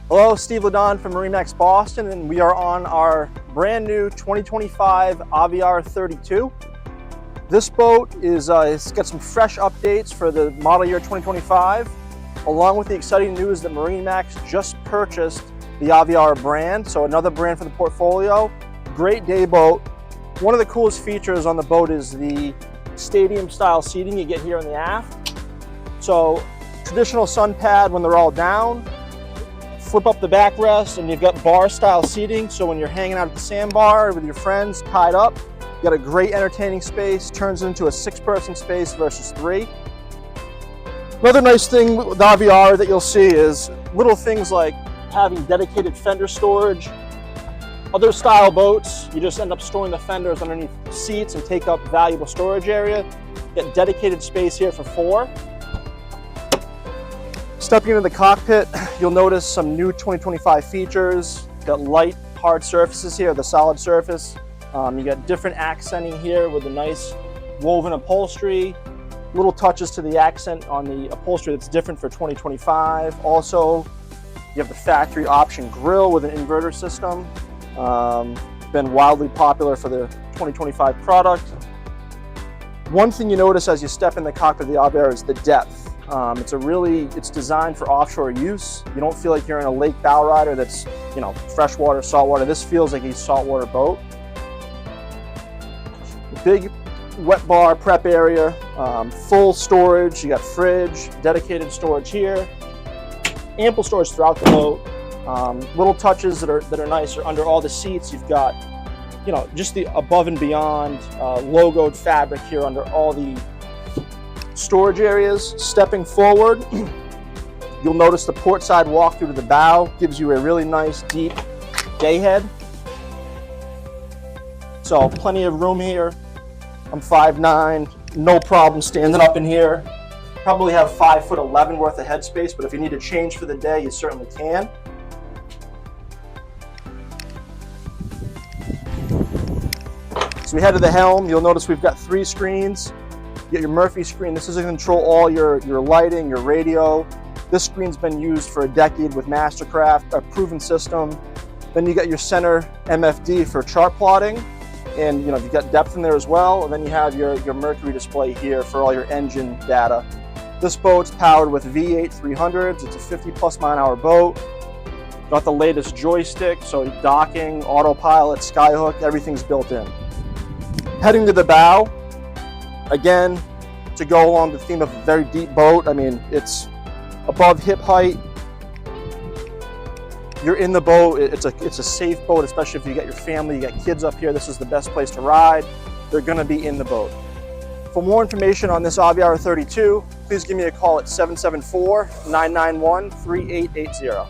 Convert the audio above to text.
Hello, Steve Ladon from MarineMax Boston, and we are on our brand new 2025 Aviara 32. This boat is it's got some fresh updates for the model year 2025, along with the exciting news that MarineMax just purchased the Aviara brand, so another brand for the portfolio. Great day boat. One of the coolest features on the boat is the stadium style seating you get here in the aft. So traditional sun pad when they're all down. Flip up the backrest and you've got bar style seating, so when you're hanging out at the sandbar with your friends tied up, you got a great entertaining space. Turns into a 6-person space versus 3. Another nice thing with Aviara that you'll see is little things like having dedicated fender storage. Other style boats, you just end up storing the fenders underneath seats and take up valuable storage area. Get dedicated space here for 4. Stepping into the cockpit, you'll notice some new 2025 features. Got light, hard surfaces here, the solid surface. You got different accenting here with a nice woven upholstery. Little touches to the accent on the upholstery that's different for 2025. Also, you have the factory option grille with an inverter system. Been wildly popular for the 2025 product. One thing you notice as you step in the cockpit of the Aviara is the depth. It's designed for offshore use. You don't feel like you're in a lake bow rider that's, freshwater, saltwater. This feels like a saltwater boat. Big wet bar prep area, full storage. You got fridge, dedicated storage here, ample storage throughout the boat. Little touches that are nice are under all the seats. You've got, just the above and beyond logoed fabric here under all the storage areas. Stepping forward, you'll notice the port side walk through to the bow gives you a really nice deep day head. So plenty of room here. I'm 5'9", no problem standing up in here. Probably have 5'11" worth of headspace, but if you need to change for the day, you certainly can. So we head to the helm. You'll notice we've got 3 screens. You get your Murphy screen. This is to control all your lighting, your radio. This screen's been used for a decade with Mastercraft, a proven system. Then you got your center MFD for chart plotting. And you've got depth in there as well. And then you have your Mercury display here for all your engine data. This boat's powered with V8 300s. It's a 50+ mile-an-hour boat. Got the latest joystick, so docking, autopilot, skyhook, everything's built in. Heading to the bow. Again, to go along the theme of a very deep boat, it's above hip height. You're in the boat. It's a safe boat, especially if you got your family, you got kids up here. This is the best place to ride. They're going to be in the boat. For more information on this Aviara 32, please give me a call at 774-991-3880.